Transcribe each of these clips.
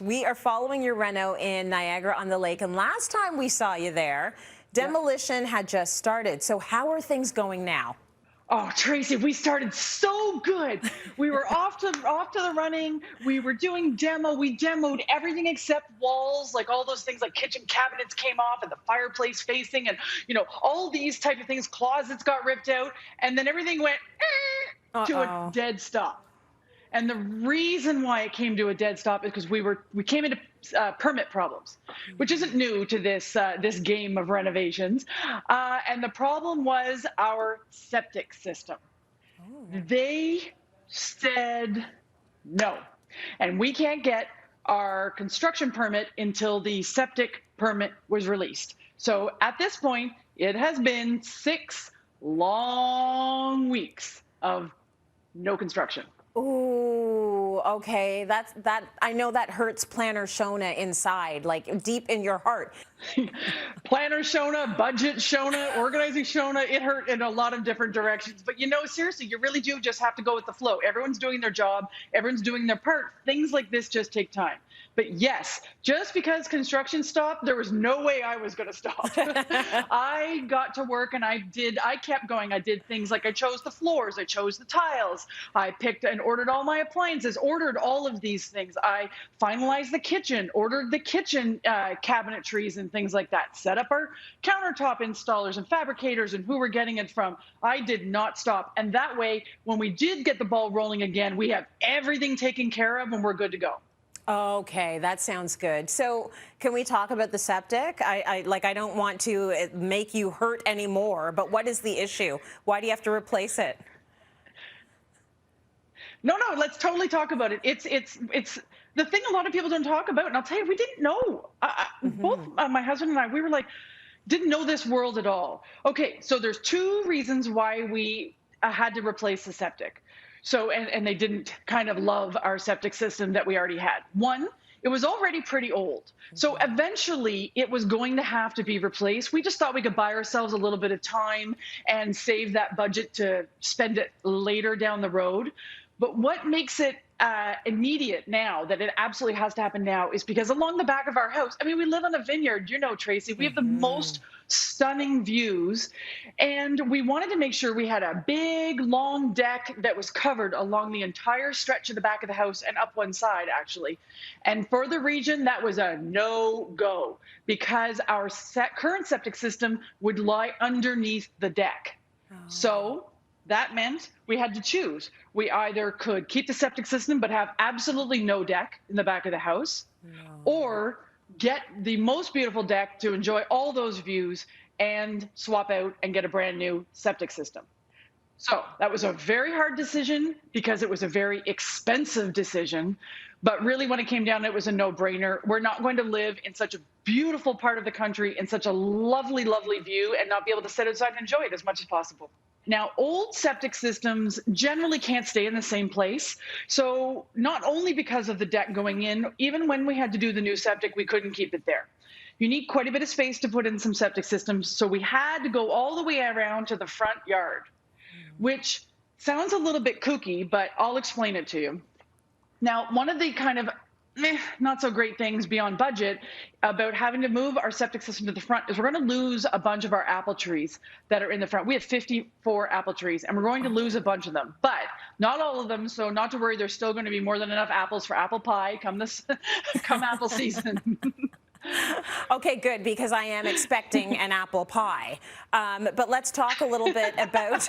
We are following your reno in Niagara-on-the-Lake, and last time we saw you there, demolition had just started. So how are things going now? Oh, Tracy, we started so good. We were off to the running. We were doing demo. We demoed everything except walls, like all those things like kitchen cabinets came off and the fireplace facing and, all these type of things. Closets got ripped out. And then everything went to a dead stop. And the reason why it came to a dead stop is because we came into permit problems, which isn't new to this game of renovations. And the problem was our septic system. They said no, and we can't get our construction permit until the septic permit was released. So at this point, it has been 6 long weeks of no construction. Ooh, okay. That I know that hurts planner Shoana inside, like deep in your heart. Planner Shoana, budget Shoana, organizing Shoana, it hurt in a lot of different directions. But seriously, you really do just have to go with the flow. Everyone's doing their job. Everyone's doing their part. Things like this just take time. But yes, just because construction stopped, there was no way I was going to stop. I got to work and I kept going. I did things like I chose the floors, I chose the tiles, I picked and ordered all my appliances, ordered all of these things. I finalized the kitchen, ordered the kitchen cabinetries and things like that, set up our countertop installers and fabricators and who we're getting it from. I did not stop. And that way, when we did get the ball rolling again, we have everything taken care of and we're good to go. Okay, that sounds good. So can we talk about the septic? I don't want to make you hurt anymore, but what is the issue? Why do you have to replace it? No, let's totally talk about it. It's the thing a lot of people don't talk about, and I'll tell you, we didn't know. Both my husband and I, we were like, didn't know this world at all. Okay, so there's 2 reasons why we had to replace the septic. So, and they didn't kind of love our septic system that we already had. One, it was already pretty old. So eventually it was going to have to be replaced. We just thought we could buy ourselves a little bit of time and save that budget to spend it later down the road. But what makes it immediate now, that it absolutely has to happen now, is because along the back of our house, I mean, we live on a vineyard, Tracy, we have the most stunning views. And we wanted to make sure we had a big, long deck that was covered along the entire stretch of the back of the house and up one side, actually. And for the region, that was a no-go because our current septic system would lie underneath the deck. So that meant we had to choose. We either could keep the septic system but have absolutely no deck in the back of the house, or get the most beautiful deck to enjoy all those views and swap out and get a brand new septic system. So that was a very hard decision because it was a very expensive decision. But really, when it came down, it was a no-brainer. We're not going to live in such a beautiful part of the country in such a lovely, lovely view and not be able to sit outside and enjoy it as much as possible. Now, old septic systems generally can't stay in the same place. So not only because of the deck going in, even when we had to do the new septic, we couldn't keep it there. You need quite a bit of space to put in some septic systems. So we had to go all the way around to the front yard, which sounds a little bit kooky, but I'll explain it to you. Now, one of the kind of not so great things beyond budget about having to move our septic system to the front is we're going to lose a bunch of our apple trees that are in the front. We have 54 apple trees and we're going to lose a bunch of them, but not all of them. So not to worry, there's still going to be more than enough apples for apple pie come apple season. Okay, good, because I am expecting an apple pie. But let's talk a little bit about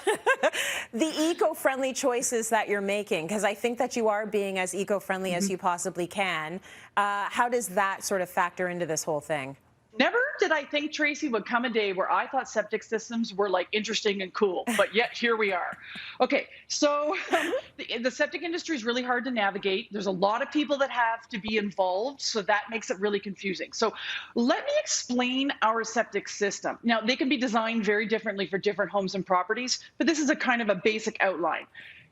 the eco-friendly choices that you're making, because I think that you are being as eco-friendly as you possibly can. How does that sort of factor into this whole thing? Never did I think, Tracy, would come a day where I thought septic systems were like interesting and cool, but yet here we are. Okay, so the septic industry is really hard to navigate. There's a lot of people that have to be involved, so that makes it really confusing. So let me explain our septic system. Now, they can be designed very differently for different homes and properties, but this is a kind of a basic outline.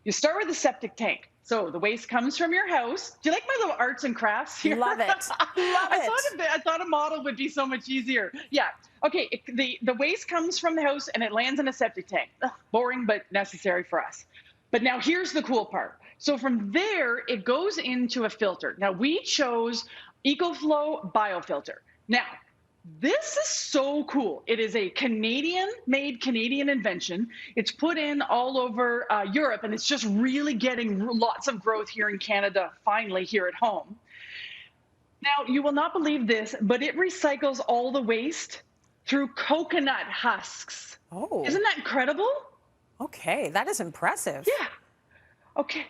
You start with a septic tank. So the waste comes from your house. Do you like my little arts and crafts here? Love it. Love it. I thought a model would be so much easier. Yeah. Okay. The waste comes from the house and it lands in a septic tank. Ugh, boring, but necessary for us. But now here's the cool part. So from there, it goes into a filter. Now we chose EcoFlow Biofilter. Now, this is so cool. It is a Canadian-made, Canadian invention. It's put in all over Europe, and it's just really getting lots of growth here in Canada, finally here at home. Now, you will not believe this, but it recycles all the waste through coconut husks. Oh. Isn't that incredible? Okay, that is impressive. Yeah. Okay.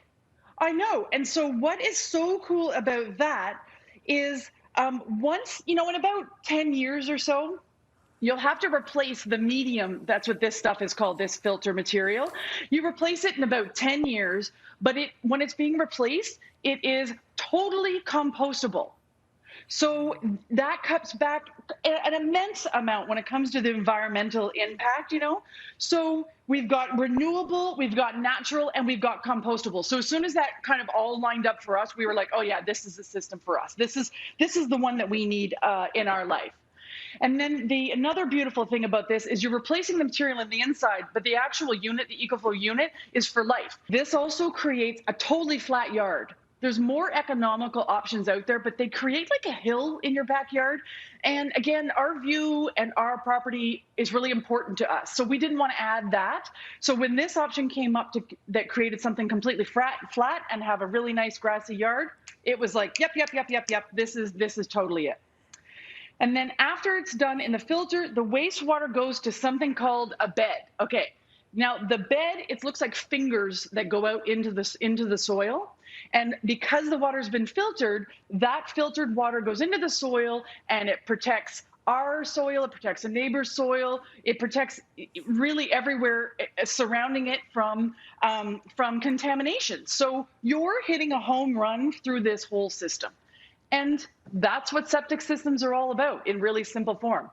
I know. And so what is so cool about that is once, in about 10 years or so, you'll have to replace the medium. That's what this stuff is called, this filter material. You replace it in about 10 years, but when it's being replaced, it is totally compostable. So that cuts back an immense amount when it comes to the environmental impact, So we've got renewable, we've got natural, and we've got compostable. So as soon as that kind of all lined up for us, we were like, oh yeah, this is the system for us. This is the one that we need in our life. And then another beautiful thing about this is you're replacing the material in the inside, but the actual unit, the EcoFlow unit, is for life. This also creates a totally flat yard. There's more economical options out there, but they create like a hill in your backyard. And again, our view and our property is really important to us. So we didn't want to add that. So when this option came up that created something completely flat and have a really nice grassy yard, it was like, yep. This is totally it. And then after it's done in the filter, the wastewater goes to something called a bed. Okay. Now the bed, it looks like fingers that go out into the soil. And because the water's been filtered, that filtered water goes into the soil and it protects our soil, it protects the neighbor's soil, it protects really everywhere surrounding it from contamination. So you're hitting a home run through this whole system. And that's what septic systems are all about in really simple form.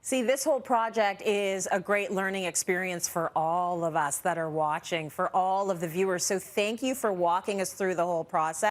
See, this whole project is a great learning experience for all of us that are watching, for all of the viewers. So thank you for walking us through the whole process.